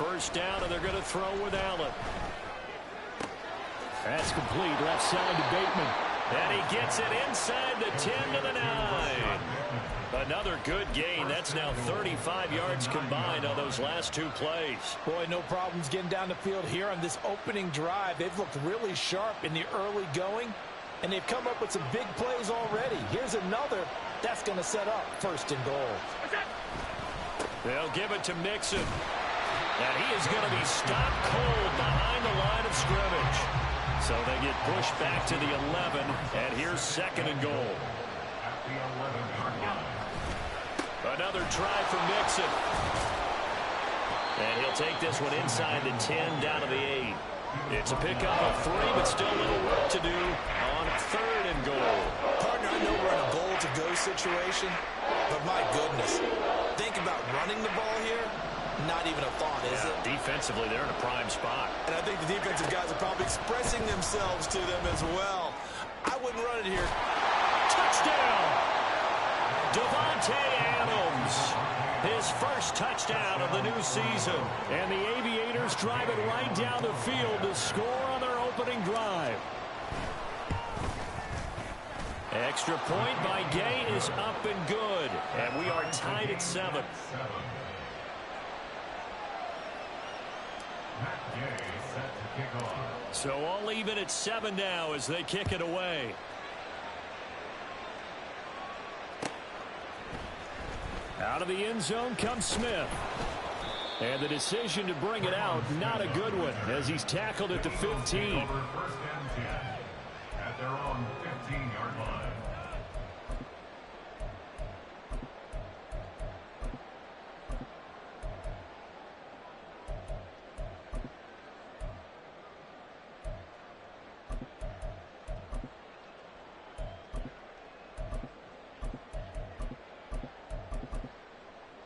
first down, and they're going to throw with Allen. That's complete. Left side to Bateman. And he gets it inside the 10 to the 9. Another good gain. That's now 35 yards combined on those last two plays. Boy, no problems getting down the field here on this opening drive. They've looked really sharp in the early going, and they've come up with some big plays already. Here's another that's going to set up first and goal. They'll give it to Mixon. And he is going to be stopped cold behind the line of scrimmage. So they get pushed back to the 11, and here's second and goal. Another try for Mixon. And he'll take this one inside the 10, down to the 8. It's a pickup of 3, but still a little work to do on third and goal. Partner, I know we're in a goal-to-go situation, but my goodness, think about running the ball here. Not even a thought, is it? Defensively, they're in a prime spot. And I think the defensive guys are probably expressing themselves to them as well. I wouldn't run it here. Touchdown! Devontae Adams, his first touchdown of the new season. And the Aviators drive it right down the field to score on their opening drive. Extra point by Gay is up and good. And we are tied at 7. So all even at 7 now as they kick it away. Out of the end zone comes Smith. And the decision to bring it out, not a good one, as he's tackled at the 15. First and 10 at their own 15-yard line.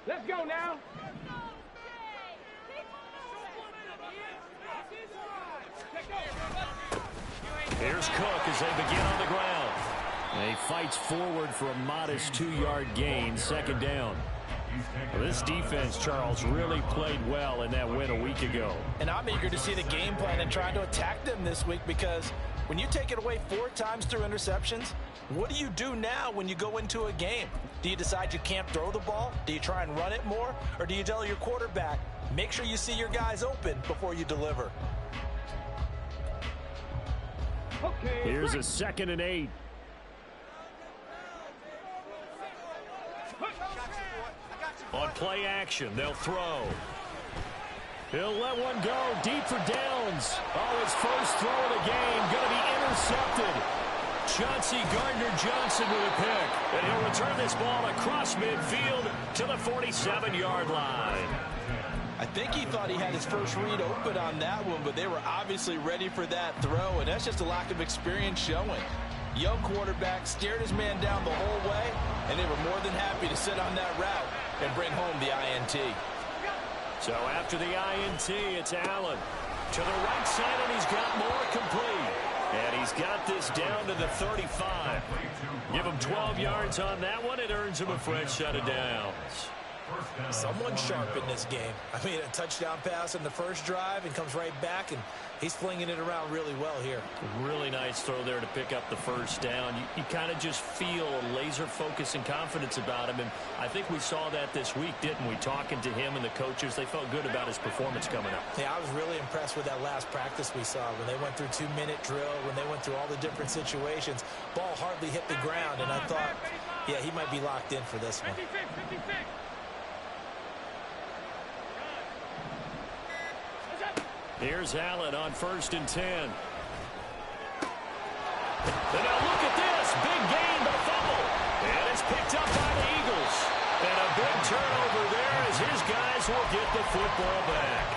Let's go now. Here's Cook as they begin on the ground. And he fights forward for a modest 2-yard gain, second down. Well, this defense, Charles, really played well in that win a week ago. And I'm eager to see the game plan and trying to attack them this week, because when you take it away 4 times through interceptions, what do you do now when you go into a game? Do you decide you can't throw the ball? Do you try and run it more? Or do you tell your quarterback, make sure you see your guys open before you deliver? Okay. Here's a 2nd and 8. On play action, they'll throw. He'll let one go deep for Downs. Oh, his first throw of the game going to be intercepted. Chauncey Gardner-Johnson with a pick. And he'll return this ball across midfield to the 47-yard line. I think he thought he had his first read open on that one, but they were obviously ready for that throw, and that's just a lack of experience showing. Young quarterback stared his man down the whole way, and they were more than happy to sit on that route and bring home the INT. So after the INT, it's Allen to the right side, and he's got more complete. And he's got this down to the 35. Give him 12 yards on that one. It earns him a fresh set of downs. Someone sharp in this game. I mean, a touchdown pass in the first drive and comes right back, and he's flinging it around really well here. Really nice throw there to pick up the first down. You kind of just feel a laser focus and confidence about him, and I think we saw that this week, didn't we? Talking to him and the coaches, they felt good about his performance coming up. Yeah, I was really impressed with that last practice we saw when they went through 2-minute drill, when they went through all the different situations. Ball hardly hit the ground, and I thought, yeah, he might be locked in for this one. 56. Here's Allen on 1st and 10. And now look at this. Big gain, but a fumble. And it's picked up by the Eagles. And a big turnover there as his guys will get the football back.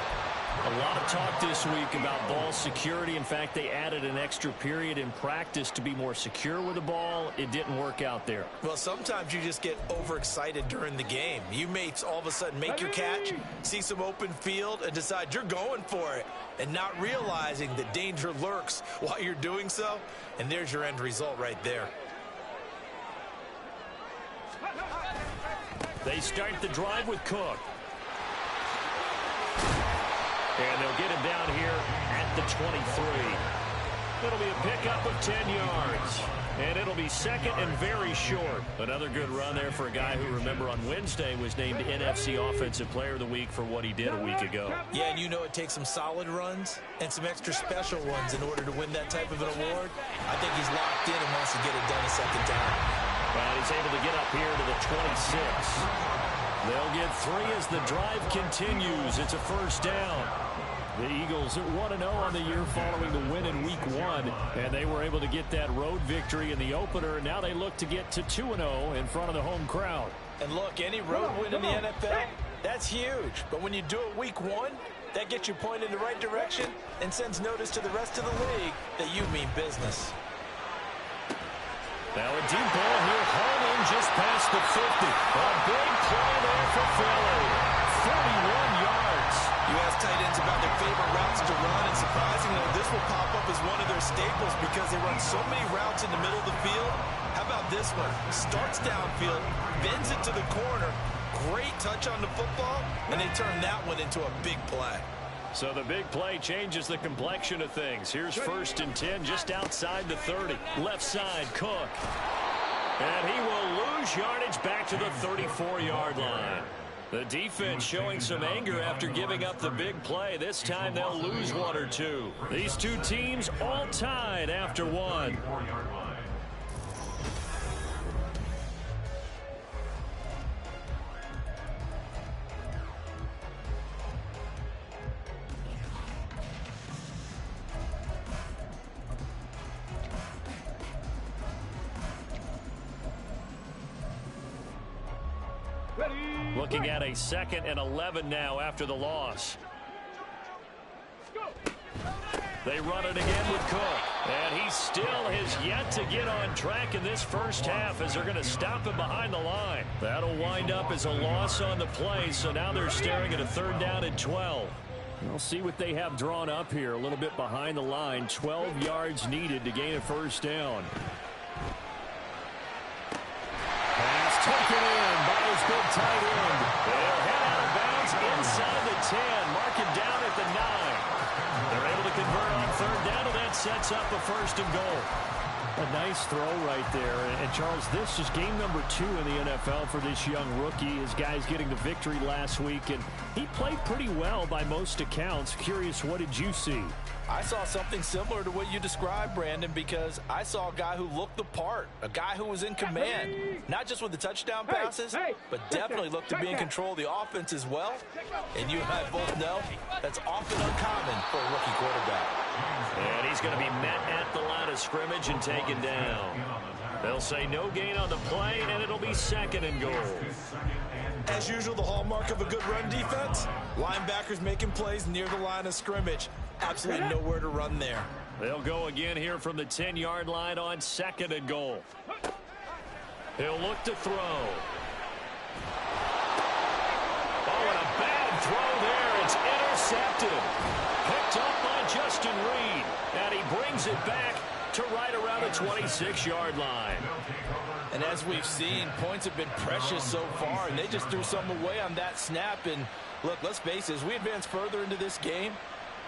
A lot of talk this week about ball security. In fact, they added an extra period in practice to be more secure with the ball. It didn't work out there. Well, sometimes you just get overexcited during the game. You may all of a sudden make your catch, see some open field, and decide you're going for it, and not realizing the danger lurks while you're doing so. And there's your end result right there. They start the drive with Cook. And they'll get him down here at the 23. It'll be a pickup of 10 yards. And it'll be second and very short. Another good run there for a guy who, remember, on Wednesday was named NFC Offensive Player of the Week for what he did a week ago. Yeah, and you know it takes some solid runs and some extra special ones in order to win that type of an award. I think he's locked in and wants to get it done a second time. And he's able to get up here to the 26. They'll get 3 as the drive continues. It's a first down. The Eagles are 1-0 on the year following the win in Week 1, and they were able to get that road victory in the opener, and now they look to get to 2-0 in front of the home crowd. And look, any road win in the NFL, that's huge. But when you do it Week 1, that gets you pointed in the right direction and sends notice to the rest of the league that you mean business. Now a deep ball here, home in just past the 50. A big play there for Philly. 41 yards. You ask tight ends about their favorite routes to run, and surprisingly, this will pop up as one of their staples because they run so many routes in the middle of the field. How about this one? Starts downfield, bends it to the corner, great touch on the football, and they turn that one into a big play. So the big play changes the complexion of things. Here's 1st and 10 just outside the 30. Left side, Cook. And he will lose yardage back to the 34-yard line. The defense showing some anger after giving up the big play. This time they'll lose 1 or 2. These two teams all tied after 1. Looking at a 2nd and 11 now after the loss. They run it again with Cook. And he still has yet to get on track in this first half as they're going to stop him behind the line. That'll wind up as a loss on the play, so now they're staring at a 3rd down and 12. We'll see what they have drawn up here. A little bit behind the line. 12 yards needed to gain a first down. Pass taken in by his big tight end. They'll head out of bounds inside the 10. Mark him down at the 9. They're able to convert on 3rd down, and that sets up a 1st and goal. A nice throw right there. And, Charles, this is game number 2 in the NFL for this young rookie. His guys getting the victory last week, and he played pretty well by most accounts. Curious, what did you see? I saw something similar to what you described, Brandon, because I saw a guy who looked the part, a guy who was in command, not just with the touchdown passes, but definitely looked to be in control of the offense as well. And you and I both know that's often uncommon for a rookie quarterback. And he's going to be met at the line of scrimmage and taken down. They'll say no gain on the play, and it'll be 2nd and goal. As usual, the hallmark of a good run defense, linebackers making plays near the line of scrimmage. Absolutely nowhere to run there. They'll go again here from the 10-yard line on 2nd and goal. He'll look to throw. Oh, and a bad throw there. It's intercepted. Picked up by Justin Reed. And he brings it back to right around the 26-yard line. And as we've seen, points have been precious so far, and they just threw some away on that snap. And look, let's face it, as we advance further into this game,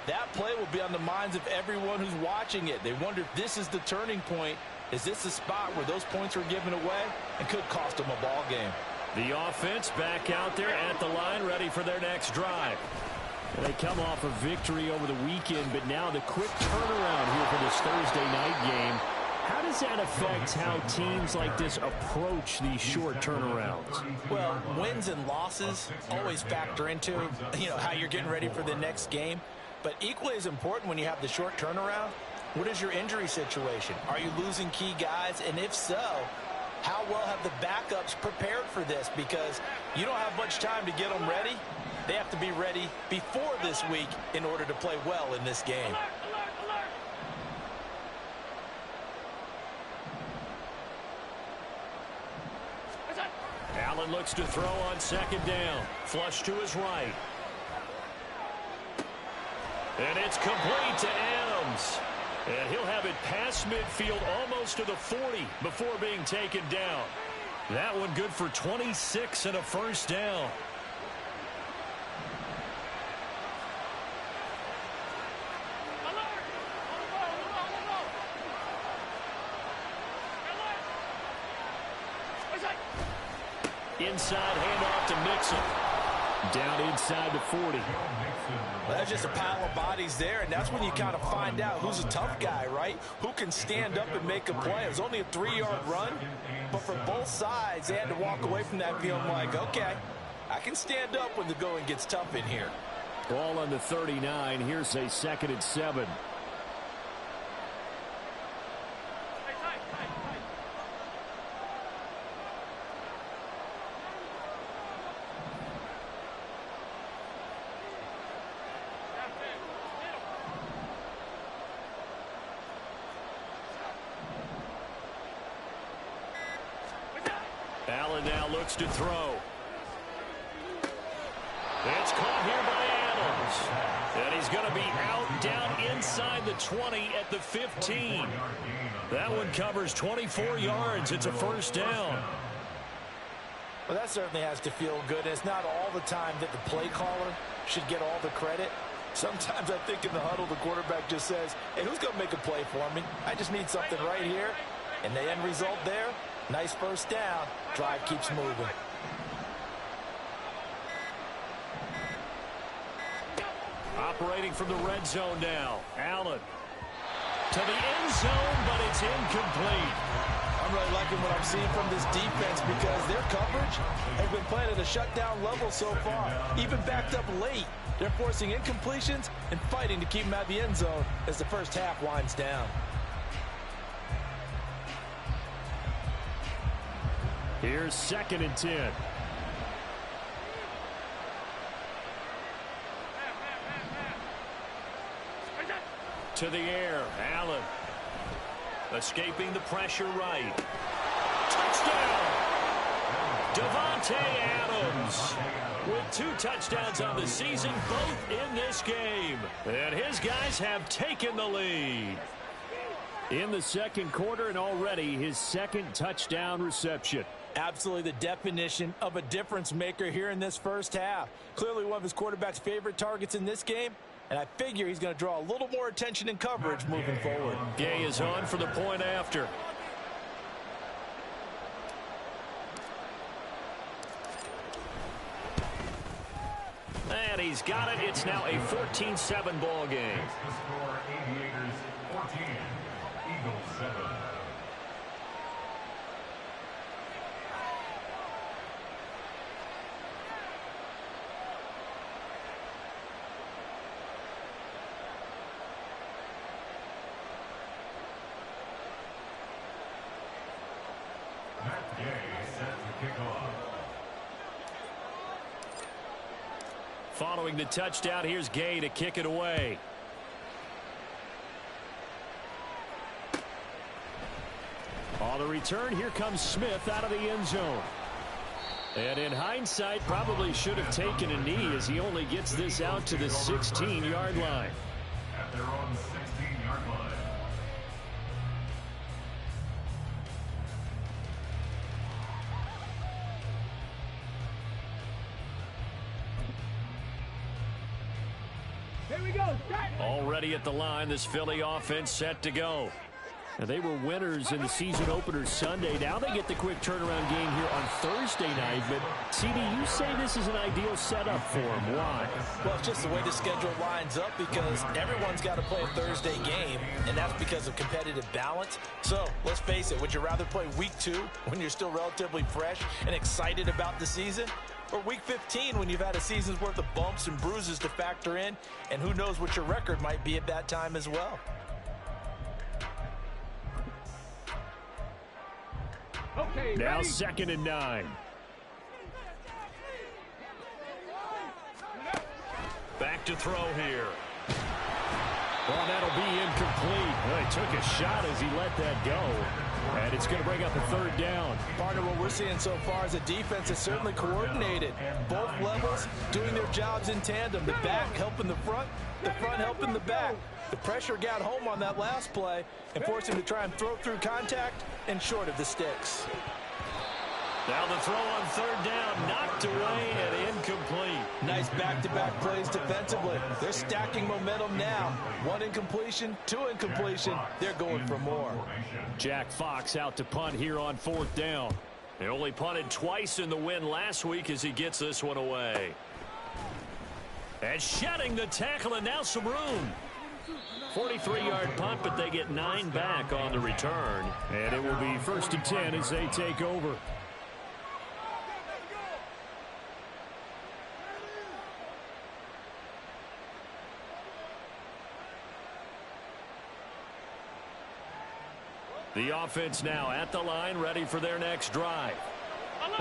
that play will be on the minds of everyone who's watching it. They wonder if this is the turning point. Is this the spot where those points were given away and could cost them a ball game? The offense back out there at the line, ready for their next drive. And they come off a victory over the weekend, but now the quick turnaround here for this Thursday night game. How does that affect how teams like this approach these short turnarounds? Well, wins and losses always factor into, how you're getting ready for the next game. But equally as important when you have the short turnaround, what is your injury situation? Are you losing key guys? And if so, how well have the backups prepared for this? Because you don't have much time to get them ready. They have to be ready before this week in order to play well in this game. Allen looks to throw on 2nd down. Flush to his right. And it's complete to Adams. And he'll have it past midfield almost to the 40 before being taken down. That one good for 26 and a 1st down. Inside handoff to Mixon. Down inside the 40. Well, that's just a pile of bodies there, and that's when you kind of find out who's a tough guy, right? Who can stand up and make a play. It was only a 3-yard run, but for both sides, they had to walk away from that feeling like, okay, I can stand up when the going gets tough in here. Ball on the 39. Here's a 2nd and 7. Allen now looks to throw. It's caught here by Adams. And he's going to be out down inside the 20 at the 15. That one covers 24 yards. It's a first down. Well, that certainly has to feel good. It's not all the time that the play caller should get all the credit. Sometimes I think in the huddle, the quarterback just says, hey, who's going to make a play for me? I just need something right here. And the end result there, nice first down. Drive keeps moving. Operating from the red zone now. Allen to the end zone, but it's incomplete. I'm really liking what I'm seeing from this defense because their coverage has been playing at a shutdown level so far. Even backed up late, they're forcing incompletions and fighting to keep them out of the end zone as the first half winds down. Here's 2nd and 10. To the air, Allen. Escaping the pressure right. Touchdown! Davante Adams with 2 touchdowns on the season, both in this game. And his guys have taken the lead. In the 2nd quarter, and already his 2nd touchdown reception. Absolutely the definition of a difference maker here in this first half. Clearly one of his quarterback's favorite targets in this game, and I figure he's going to draw a little more attention and coverage moving forward. Gay is on for the point after. And he's got it. It's now a 14-7 ball game. The score, Aviators 14, Eagles 7. Following the touchdown, here's Gay to kick it away. On the return, here comes Smith out of the end zone. And in hindsight, probably should have taken a knee as he only gets this out to the 16-yard line. At their own 16-yard line. Already at the line, this Philly offense set to go. Now, they were winners in the season opener Sunday. Now they get the quick turnaround game here on Thursday night. But, CD, you say this is an ideal setup for them. Why? Well, it's just the way the schedule lines up because everyone's got to play a Thursday game, and that's because of competitive balance. So, let's face it, would you rather play week 2 when you're still relatively fresh and excited about the season? Or week 15 when you've had a season's worth of bumps and bruises to factor in, and who knows what your record might be at that time as well. Okay, now ready? 2nd and 9. Back to throw here. Well, that'll be incomplete. Well, he took a shot as he let that go. And it's going to bring up a 3rd down. Partner, what we're seeing so far is a defense that's certainly coordinated. Both levels doing their jobs in tandem. The back helping the front helping the back. The pressure got home on that last play and forced him to try and throw through contact and short of the sticks. Now the throw on 3rd down, knocked away and incomplete. Nice back-to-back plays defensively. They're stacking momentum now. 1 incompletion, 2 incompletion. They're going for more. Jack Fox out to punt here on 4th down. They only punted twice in the win last week as he gets this one away. And shedding the tackle, and now some room. 43-yard punt, but they get 9 back on the return. And it will be 1st and 10 as they take over. The offense now at the line, ready for their next drive.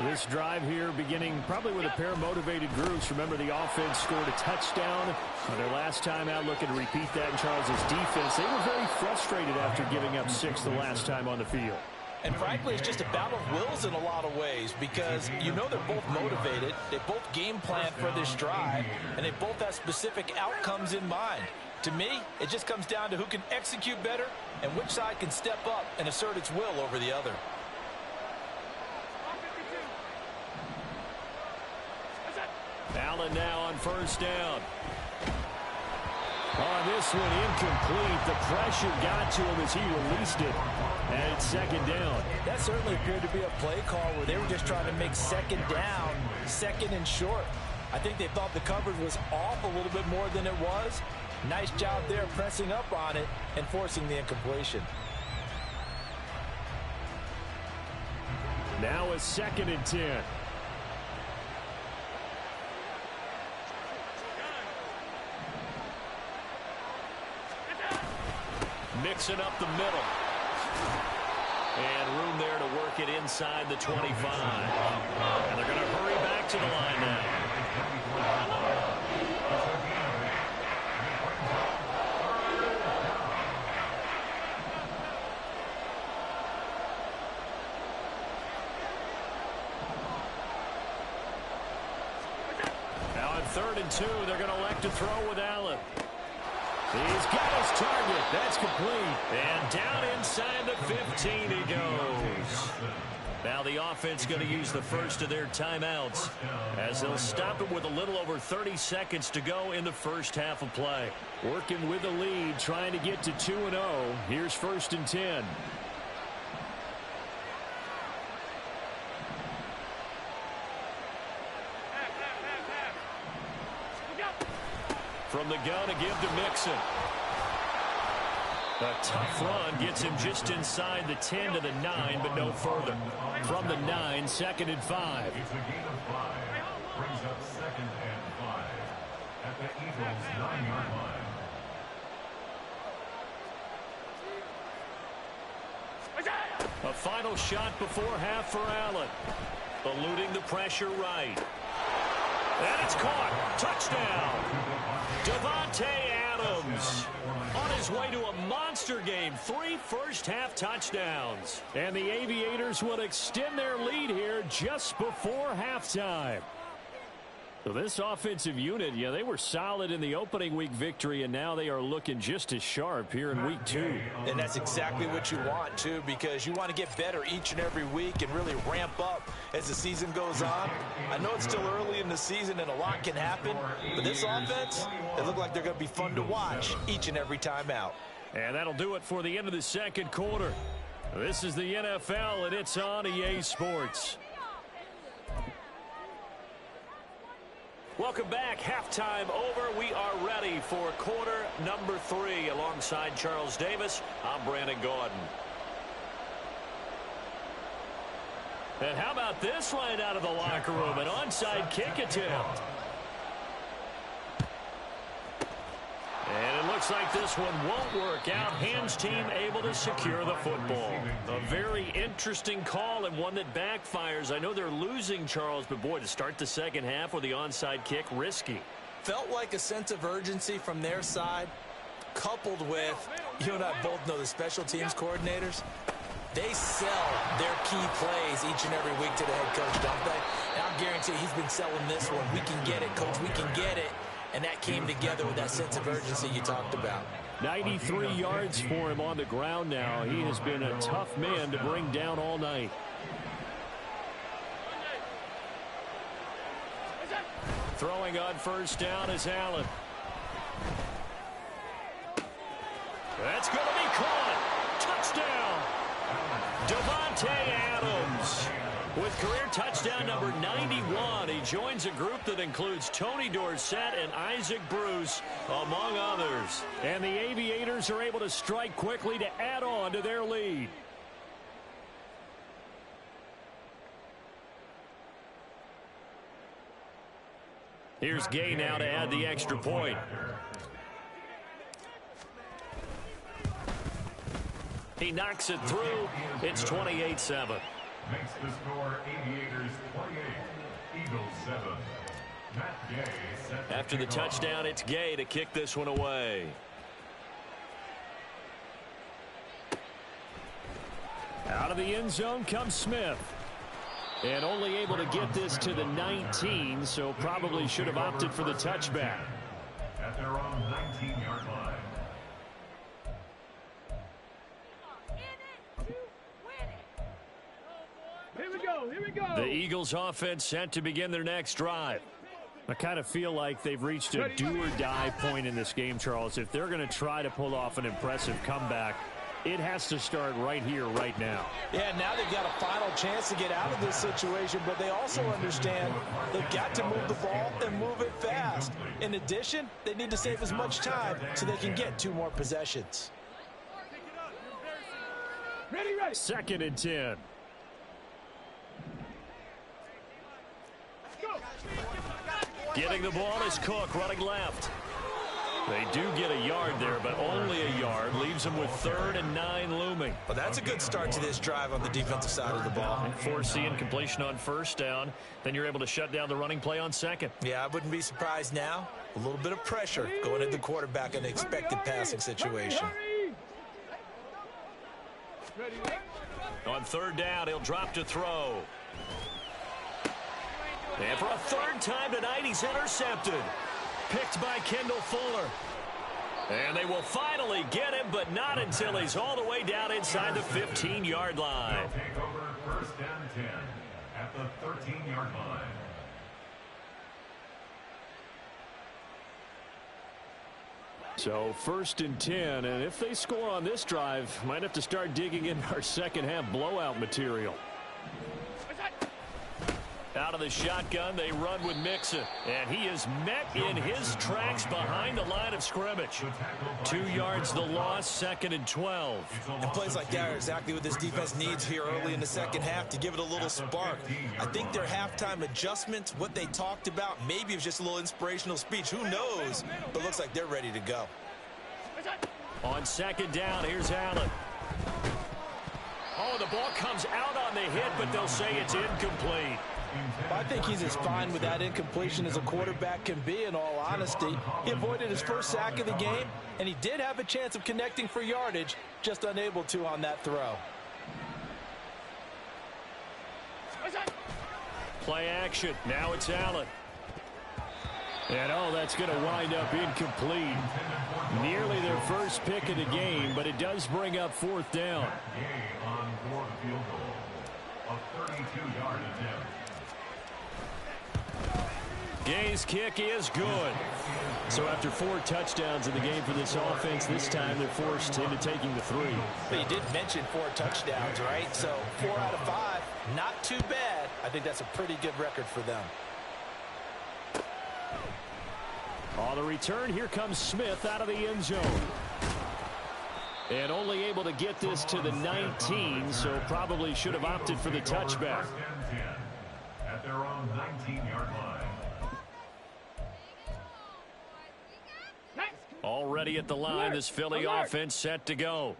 This drive here beginning probably with a pair of motivated groups. Remember, the offense scored a touchdown on their last time out, looking to repeat that in Charles' defense. They were very frustrated after giving up 6 the last time on the field. And frankly, it's just a battle of wills in a lot of ways because you know they're both motivated. They both game plan for this drive, and they both have specific outcomes in mind. To me, it just comes down to who can execute better and which side can step up and assert its will over the other. Allen now on 1st down. On this one, incomplete. The pressure got to him as he released it. And it's 2nd down. That certainly appeared to be a play call where they were just trying to make 2nd down, 2nd and short. I think they thought the coverage was off a little bit more than it was. Nice job there pressing up on it and forcing the incompletion. Now a 2nd and 10. Mixing up the middle. And room there to work it inside the 25. And they're going to hurry back to the line now. Now on 3rd and 2, they're going to elect to throw with Allen. He's got his target. That's complete. And down inside the 15 he goes. Now the offense going to use the first of their timeouts as they'll stop it with a little over 30 seconds to go in the first half of play. Working with the lead, trying to get to 2-0. Here's 1st and 10. From the gun to give to Mixon. A tough run gets him just inside the 10 to the 9, but no further. From the 9, 2nd and 5. It's a gain of 5. Brings up 2nd and 5 at the Eagles' 9-yard line. A final shot before half for Allen. Eluding the pressure right. And it's caught. Touchdown. Davante Adams on his way to a monster game. 3 first-half touchdowns. And the Aviators will extend their lead here just before halftime. So this offensive unit, yeah, they were solid in the opening week victory, and now they are looking just as sharp here in week 2. And that's exactly what you want, too, because you want to get better each and every week and really ramp up as the season goes on. I know it's still early in the season and a lot can happen, but this offense, they look like they're going to be fun to watch each and every time out. And that'll do it for the end of the 2nd quarter. This is the NFL, and it's on EA Sports. Welcome back. Halftime over. We are ready for quarter number 3. Alongside Charles Davis, I'm Brandon Gordon. And how about this right out of the locker room? An onside kick attempt. And it looks like this one won't work out. Hams team able to secure the football. A very interesting call and one that backfires. I know they're losing, Charles, but boy, to start the second half with the onside kick, risky. Felt like a sense of urgency from their side, coupled with, you and I both know the special teams coordinators. They sell their key plays each and every week to the head coach, don't they? And I'll guarantee he's been selling this one. We can get it, coach. We can get it. And that came together with that sense of urgency you talked about. 93 yards for him on the ground now. He has been a tough man to bring down all night. Throwing on 1st down is Allen. That's going to be caught. Touchdown. Davante Adams. With career touchdown number 91, he joins a group that includes Tony Dorsett and Isaac Bruce, among others. And the Aviators are able to strike quickly to add on to their lead. Here's Gay now to add the extra point. He knocks it through. It's 28-7. Makes the score Aviators 28, Eagles 7. Matt Gay set to After the kick off. touchdown, it's Gay to kick this one away. Out of the end zone comes Smith. And only able to get this to the 19, so probably should have opted for the touchback. At their own 19-yard line. Here we go. Here we go. The Eagles offense set to begin their next drive. I kind of feel like they've reached a do-or-die point in this game, Charles. If they're going to try to pull off an impressive comeback, it has to start right here, right now. Yeah, now they've got a final chance to get out of this situation, but they also understand they've got to move the ball and move it fast. In addition, they need to save as much time so they can get 2 more possessions. Ready, ready. 2nd and 10. Getting the ball is Cook running left. They do get a yard there, but only a yard. Leaves them with 3rd and 9 looming. Well, that's a good start to this drive on the defensive side of the ball. Force the incompletion on 1st down. Then you're able to shut down the running play on 2nd. Yeah, I wouldn't be surprised now. A little bit of pressure going at the quarterback in the expected passing situation. Ready, ready. On 3rd down, he'll drop to throw. And for a 3rd time tonight, he's intercepted. Picked by Kendall Fuller. And they will finally get him, but not until he's all the way down inside the 15-yard line. They'll take over 1st and 10 at the 13-yard line. So 1st and 10, and if they score on this drive, might have to start digging in our second-half blowout material. Out of the shotgun, they run with Mixon. And he is met in his tracks behind the line of scrimmage. 2 yards the loss, 2nd and 12. And plays like that are exactly what this defense needs here early in the second half to give it a little spark. I think their halftime adjustments, what they talked about, maybe it was just a little inspirational speech. Who knows? But it looks like they're ready to go. On 2nd down, here's Allen. Oh, the ball comes out on the hit, but they'll say it's incomplete. I think he's as fine with that incompletion as a quarterback can be, in all honesty. He avoided his first sack of the game, and he did have a chance of connecting for yardage, just unable to on that throw. Play action. Now it's Allen. And, oh, that's going to wind up incomplete. Nearly their first pick of the game, but it does bring up 4th down. Gay on board field goal. A 32-yard attempt. Gay's kick is good. So after 4 touchdowns in the game for this offense, this time they're forced into taking the 3. But you did mention 4 touchdowns, right? So 4 out of 5, not too bad. I think that's a pretty good record for them. On the return, here comes Smith out of the end zone. And only able to get this to the 19, so probably should have opted for the touchback. 1st and 10 at their own 19-yard line. Already at the line, this Philly offense set to go.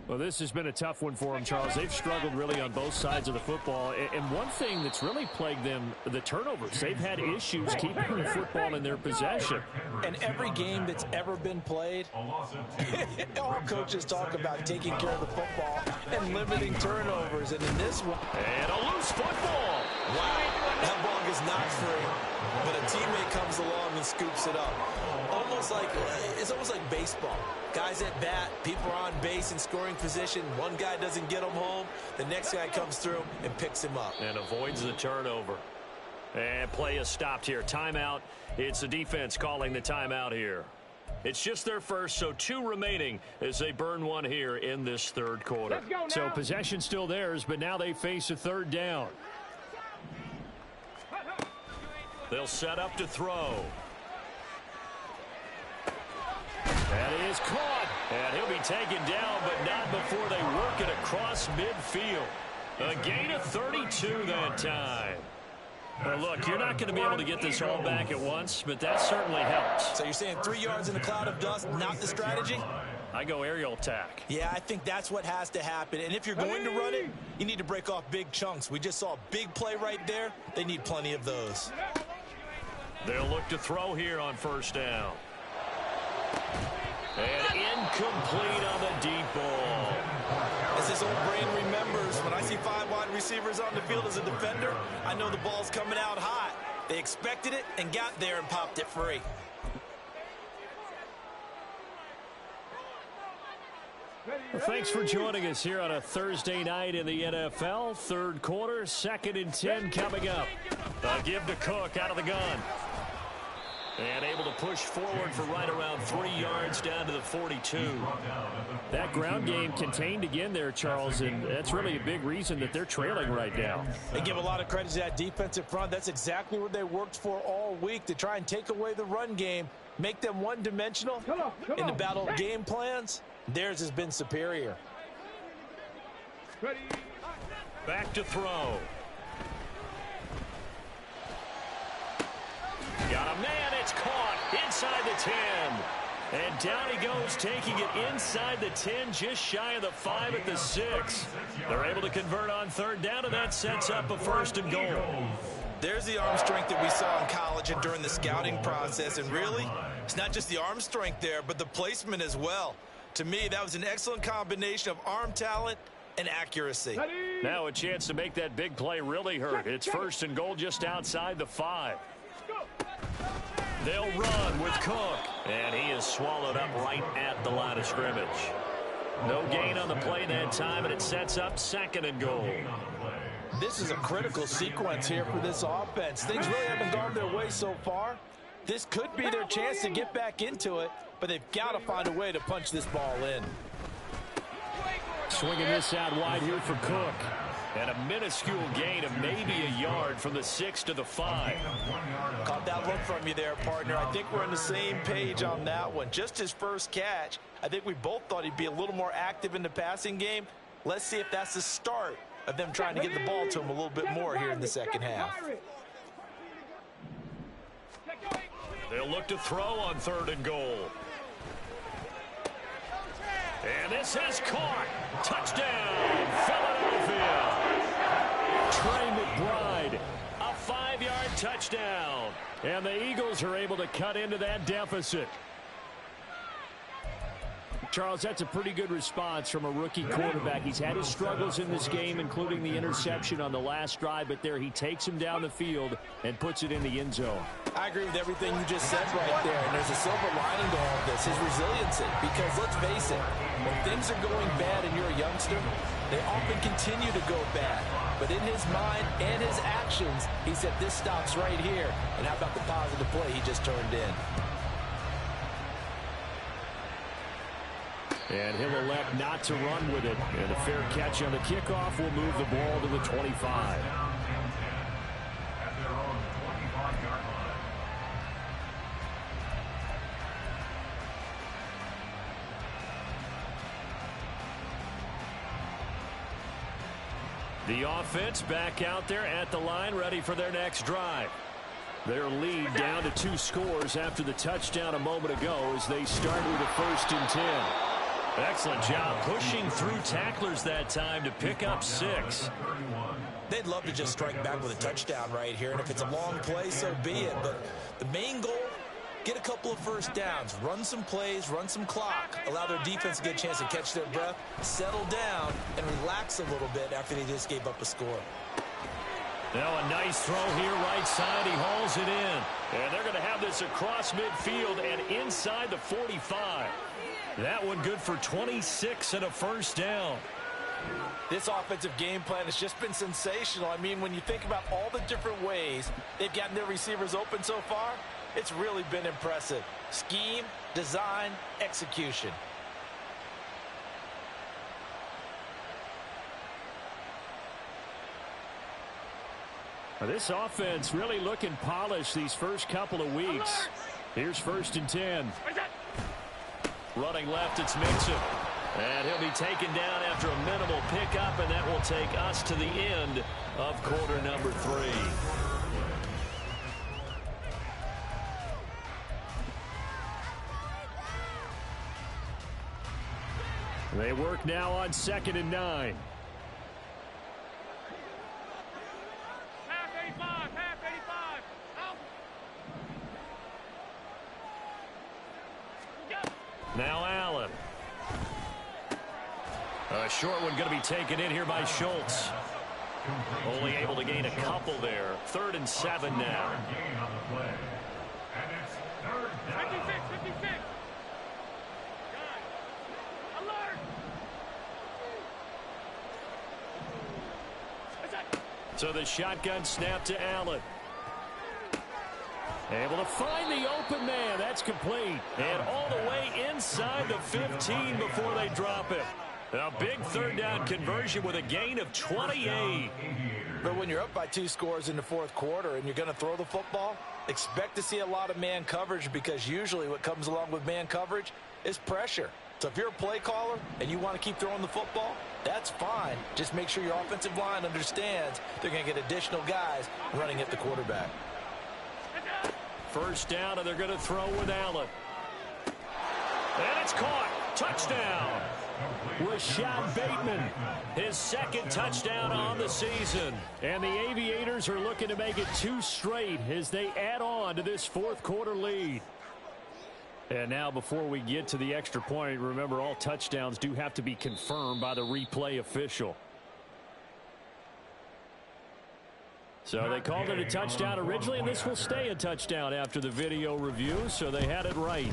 Well, this has been a tough one for them, Charles. They've struggled really on both sides of the football. And one thing that's really plagued them, the turnovers. They've had issues keeping the football in their possession. And every game that's ever been played, all coaches talk about taking care of the football and limiting turnovers. And in this one, And a loose football. wow, that ball gets knocked free, but a teammate comes along and scoops it up. It's almost like baseball. Guys at bat, people are on base in scoring position. One guy doesn't get them home. The next guy comes through and picks him up. And avoids the turnover. And play is stopped here. Timeout. It's the defense calling the timeout here. It's just their first, so 2 remaining as they burn one here in this 3rd quarter. Let's go now. So possession still theirs, but now they face a 3rd down. They'll set up to throw. That is caught. And he'll be taken down, but not before they work it across midfield. A gain of 32 that time. Well, look, you're not going to be able to get this all back at once, but that certainly helps. So you're saying 3 yards in a cloud of dust, not the strategy? I go aerial attack. Yeah, I think that's what has to happen. And if you're going to run it, you need to break off big chunks. We just saw a big play right there. They need plenty of those. They'll look to throw here on first down. And incomplete on the deep ball. As this old brain remembers, when I see 5 wide receivers on the field as a defender, I know the ball's coming out hot. They expected it and got there and popped it free. Well, thanks for joining us here on a Thursday night in the NFL. Third quarter, 2nd and 10 coming up. A give to Cook out of the gun. And able to push forward for right around 3 yards down to the 42. That ground game contained again there, Charles, and that's really a big reason that they're trailing right now. They give a lot of credit to that defensive front. That's exactly what they worked for all week, to try and take away the run game, make them one-dimensional. In the battle of game plans, theirs has been superior. Back to throw. Got a man, it's caught inside the 10. And down he goes, taking it inside the 10, just shy of the 5 at the 6. They're able to convert on third down, and that sets up a 1st and goal. There's the arm strength that we saw in college and during the scouting process. And really, it's not just the arm strength there, but the placement as well. To me, that was an excellent combination of arm talent and accuracy. Now a chance to make that big play really hurt. It's 1st and goal just outside the 5. They'll run with Cook. And he is swallowed up right at the line of scrimmage. No gain on the play that time, and it sets up 2nd and goal. This is a critical sequence here for this offense. Things really haven't gone their way so far. This could be their chance to get back into it, but they've got to find a way to punch this ball in. Swinging this out wide here for Cook. And a minuscule gain of maybe a yard from the 6 to the 5. Caught that look from you there, partner. I think we're on the same page on that one. Just his first catch. I think we both thought he'd be a little more active in the passing game. Let's see if that's the start of them trying to get the ball to him a little bit more here in the second half. They'll look to throw on 3rd and goal. And this is caught. Touchdown, Philadelphia. Trey McBride. A 5-yard touchdown. And the Eagles are able to cut into that deficit. Charles, that's a pretty good response from a rookie quarterback. He's had his struggles in this game, including the interception on the last drive, but there he takes him down the field and puts it in the end zone. I agree with everything you just said right there, and there's a silver lining to all of this, his resiliency. Because let's face it, when things are going bad and you're a youngster, they often continue to go bad. But in his mind and his actions, he said this stops right here. And how about the positive play he just turned in? And he'll elect not to run with it. And a fair catch on the kickoff will move the ball to the 25. The offense back out there at the line, ready for their next drive. Their lead down to 2 scores after the touchdown a moment ago as they start with a 1st and 10. Excellent job pushing through tacklers that time to pick up 6. They'd love to just strike back with a touchdown right here, and if it's a long play, so be it. But the main goal, get a couple of first downs, run some plays, run some clock, allow their defense to get a chance to catch their breath, settle down, and relax a little bit after they just gave up a score. Now a nice throw here right side. He hauls it in. And they're going to have this across midfield and inside the 45. That one good for 26 and a 1st down. This offensive game plan has just been sensational. I mean, when you think about all the different ways they've gotten their receivers open so far, it's really been impressive. Scheme, design, execution. This offense really looking polished these first couple of weeks. Here's 1st and 10. Running left, it's Mixon. And he'll be taken down after a minimal pickup, and that will take us to the end of quarter number 3. They work now on 2nd and 9. Half 85, half 85. Out. Now Allen. A short one going to be taken in here by Schultz. Only able to gain a couple there. 3rd and 7 now. 56, 56. Alert. So the shotgun snap to Allen. Able to find the open man. That's complete. And all the way inside the 15 before they drop it. A big 3rd down conversion with a gain of 28. But when you're up by 2 scores in the 4th quarter and you're going to throw the football, expect to see a lot of man coverage, because usually what comes along with man coverage is pressure. So if you're a play caller and you want to keep throwing the football, that's fine. Just make sure your offensive line understands they're going to get additional guys running at the quarterback. 1st down, and they're going to throw with Allen. And it's caught. Touchdown. Rashad Bateman, his 2nd touchdown on the season. And the Aviators are looking to make it 2 straight as they add on to this 4th quarter lead. And now before we get to the extra point, remember all touchdowns do have to be confirmed by the replay official. So they called it a touchdown originally, and this will stay a touchdown after the video review, so they had it right.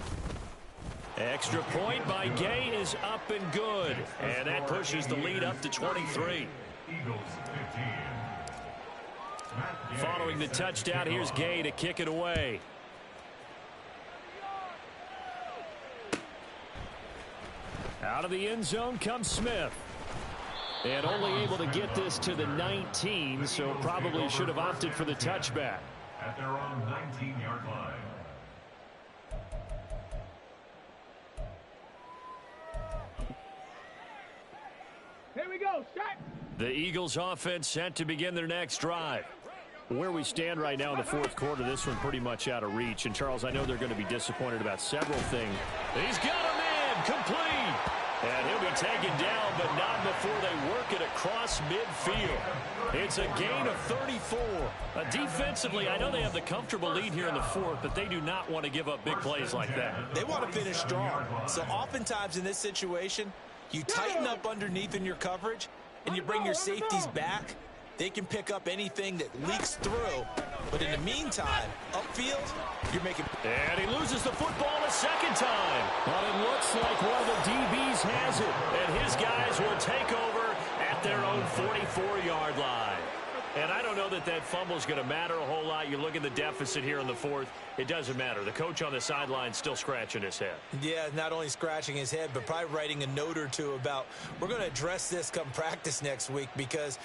Extra point by Gay is up and good. And that pushes the lead up to 23. Following the touchdown, here's Gay to kick it away. Out of the end zone comes Smith. And only able to get this to the 19, so probably should have opted for the touchback. At their own 19-yard line. Here we go. Shot. The Eagles offense set to begin their next drive. Where we stand right now in the 4th quarter, this one pretty much out of reach. And, Charles, I know they're going to be disappointed about several things. He's got a man complete. And he'll be taken down, but not before they work it across midfield. It's a gain of 34. Defensively, I know they have the comfortable lead here in the 4th, but they do not want to give up big plays like that. They want to finish strong. So oftentimes in this situation, you tighten up underneath in your coverage, and you bring your safeties back. They can pick up anything that leaks through. But in the meantime, upfield, you're making... And he loses the football a 2nd time. But it looks like one of the DBs has it. And his guys will take over at their own 44-yard line. And I don't know that that fumble is going to matter a whole lot. You look at the deficit here in the 4th. It doesn't matter. The coach on the sideline still scratching his head. Yeah, not only scratching his head, but probably writing a note or two about, we're going to address this come practice next week, because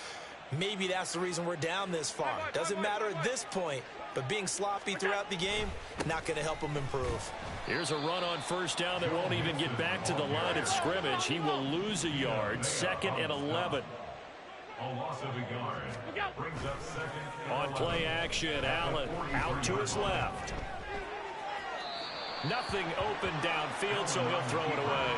maybe that's the reason we're down this far. Doesn't matter at this point, but being sloppy throughout the game, not going to help them improve. Here's a run on 1st down that won't even get back to the line of scrimmage. He will lose a yard. 2nd and 11. A loss of a yard. Brings up 2nd. On play action, Allen out to his left. Nothing open downfield, so he'll throw it away.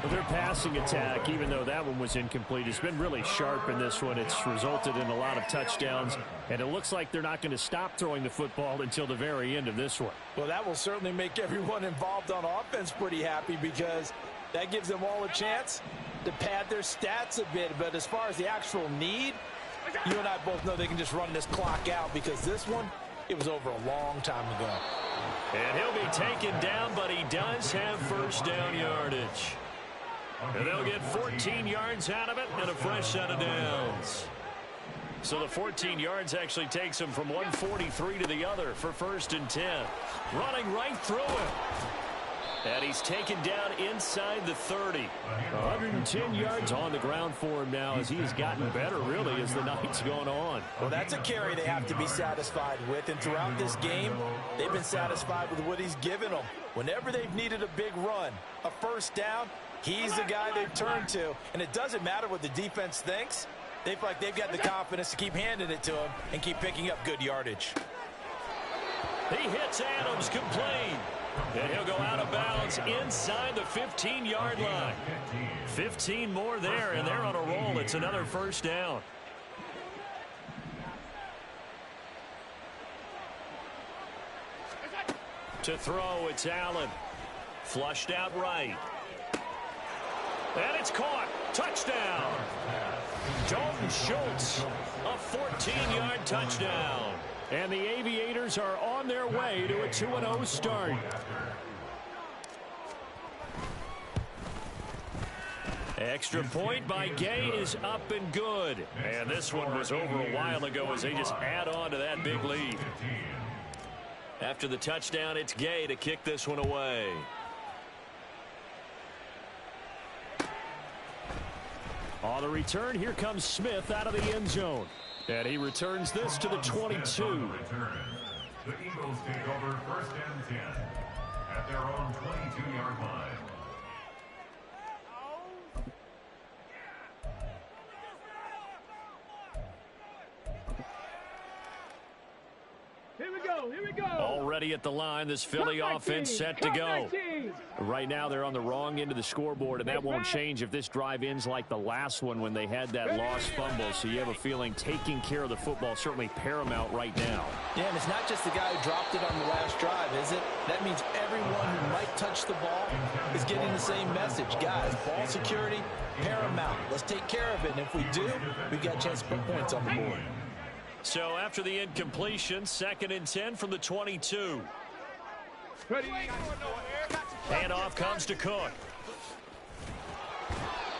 Well, their passing attack, even though that one was incomplete, has been really sharp in this one. It's resulted in a lot of touchdowns, and it looks like they're not going to stop throwing the football until the very end of this one. Well, that will certainly make everyone involved on offense pretty happy, because that gives them all a chance to pad their stats a bit. But as far as the actual need, you and I both know they can just run this clock out, because this one, it was over a long time ago. And he'll be taken down, but he does have 1st down yardage. And they'll get 14 yards out of it and a fresh set of downs. So the 14 yards actually takes him from 143 to the other for 1st and 10. Running right through him. And he's taken down inside the 30. 110 yards on the ground for him now as he has gotten better, really, as the night's gone on. Well, that's a carry they have to be satisfied with. And throughout this game, they've been satisfied with what he's given them. Whenever they've needed a big run, a first down, he's the guy they've turned to. And it doesn't matter what the defense thinks. They feel like they've got the confidence to keep handing it to him and keep picking up good yardage. He hits Adams complete. And he'll go out of bounds inside the 15-yard line. 15 more there, and they're on a roll. It's another first down. To throw, it's Allen. Flushed out right. And it's caught. Touchdown. Dalton Schultz, a 14-yard touchdown. And the Aviators are on their way to a 2-0 start. Extra point by Gay is up and good. And this one was over a while ago as they just add on to that big lead. After the touchdown, it's Gay to kick this one away. On the return, here comes Smith out of the end zone. And he returns this to the 22. The Eagles take over first and 10 at their own 22-yard line. Here we go, here we go. Already at the line, this Philly offense set to go. Right now, they're on the wrong end of the scoreboard, and that won't change if this drive ends like the last one when they had that lost fumble. So you have a feeling taking care of the football certainly paramount right now. Yeah, and it's not just the guy who dropped it on the last drive, is it? That means everyone who might touch the ball is getting the same message. Guys, ball security, paramount. Let's take care of it, and if we do, we've got a chance to put points on the board. So after the incompletion, 2nd and 10 from the 22. Ready. Handoff comes to Cook.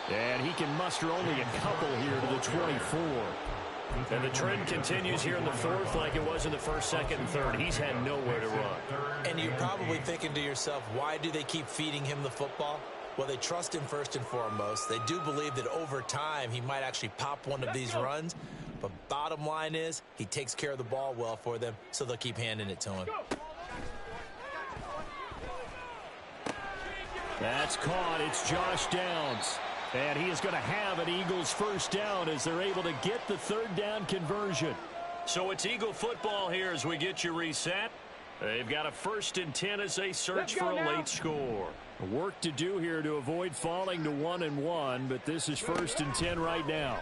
And he can muster only a couple here to the 24. And the trend continues here in the 4th like it was in the 1st, 2nd, and 3rd. He's had nowhere to run. And you're probably thinking to yourself, why do they keep feeding him the football? Well, they trust him first and foremost. They do believe that over time he might actually pop one of these runs. But bottom line is, he takes care of the ball well for them, so they'll keep handing it to him. That's caught. It's Josh Downs. And he is going to have an Eagles first down as they're able to get the 3rd down conversion. So it's Eagle football here as we get you reset. They've got a 1st and 10 as they search for a late score. Work to do here to avoid falling to 1-1, but this is 1st and 10 right now.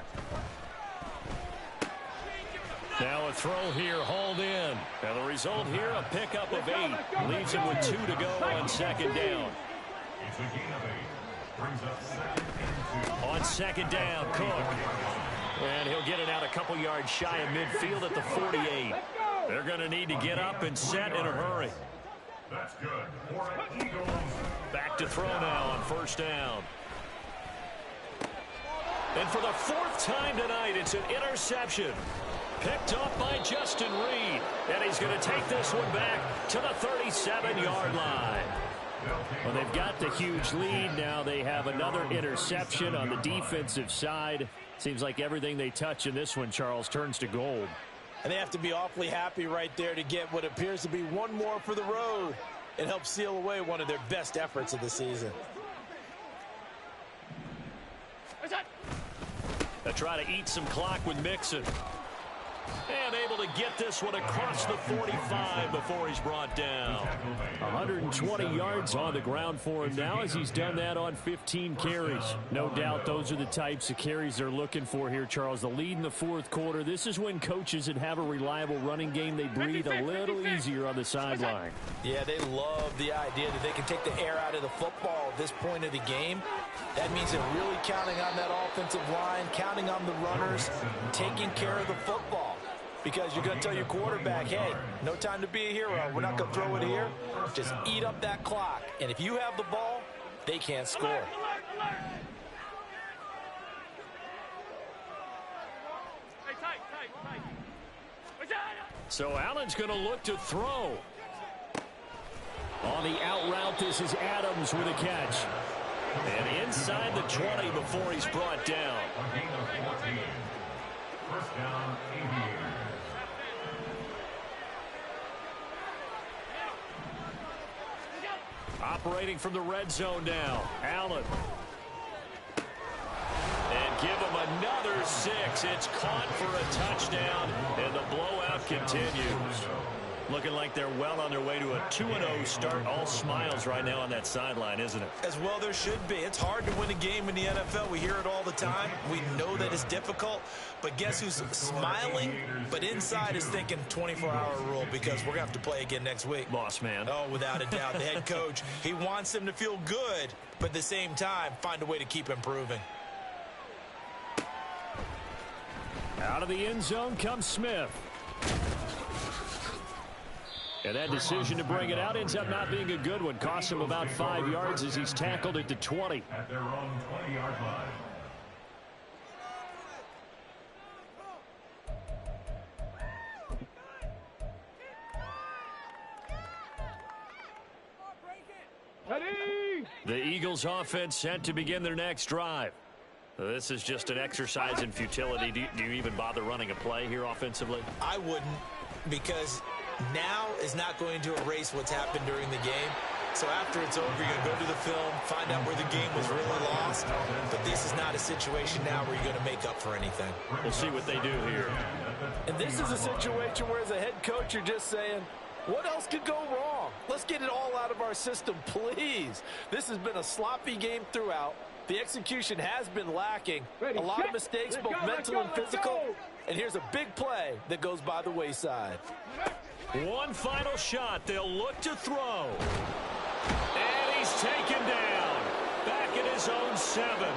Now a throw here, hauled in. And the result here, a pickup of 8. Leaves him with 2 to go on 2nd down. It's a gain of 8. Brings up 2nd and 2. On 2nd down, Cook. And he'll get it out a couple yards shy of midfield at the 48. They're going to need to get up and set in a hurry. That's good for an Eagles. Back to throw now on 1st down. And for the 4th time tonight, it's an interception. Picked up by Justin Reed. And he's going to take this one back to the 37-yard line. Well, they've got the huge lead. Now they have another interception on the defensive side. Seems like everything they touch in this one, Charles, turns to gold. And they have to be awfully happy right there to get what appears to be one more for the road. It helps seal away one of their best efforts of the season. They try to eat some clock with Mixon. And able to get this one across the 45 before he's brought down. 120 yards on the ground for him now as he's done that on 15 carries. No doubt those are the types of carries they're looking for here, Charles. The lead in the 4th quarter. This is when coaches that have a reliable running game, they breathe a little easier on the sideline. Yeah, they love the idea that they can take the air out of the football at this point of the game. That means they're really counting on that offensive line, counting on the runners, taking care of the football. Because you're going to tell your quarterback, hey, no time to be a hero. We're not going to throw it here. Just eat up that clock. And if you have the ball, they can't score. So Allen's going to look to throw. On the out route, this is Adams with a catch. And inside the 20 before he's brought down. A gain of 14. First down, Aviators. Operating from the red zone now. Allen. And give him another 6. It's caught for a touchdown, and the blowout continues. Looking like they're well on their way to a 2-0 start. All smiles right now on that sideline, isn't it? As well there should be. It's hard to win a game in the NFL. We hear it all the time. We know that it's difficult. But guess who's smiling? But inside is thinking 24-hour rule because we're going to have to play again next week. Boss man. Oh, without a doubt. The head coach, he wants them to feel good, but at the same time, find a way to keep improving. Out of the end zone comes Smith. And that decision to bring it out ends up not being a good one. Cost him about 5 yards as he's tackled at the 20. At their own 20-yard line. Ready? The Eagles offense set to begin their next drive. This is just an exercise in futility. Do you even bother running a play here offensively? I wouldn't, because now is not going to erase what's happened during the game. So after it's over, you're going to go to the film, find out where the game was really lost. But this is not a situation now where you're going to make up for anything. We'll see what they do here. And this is a situation where, as a head coach, you're just saying, what else could go wrong? Let's get it all out of our system, please. This has been a sloppy game throughout. The execution has been lacking. A lot of mistakes, both mental and physical. And here's a big play that goes by the wayside. One final shot. They'll look to throw. And he's taken down. Back in his own 7.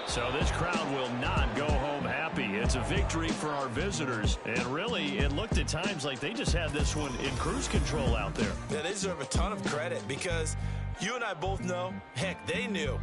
So this crowd will not go home happy. It's a victory for our visitors. And really, it looked at times like they just had this one in cruise control out there. Yeah, they deserve a ton of credit because you and I both know, heck, they knew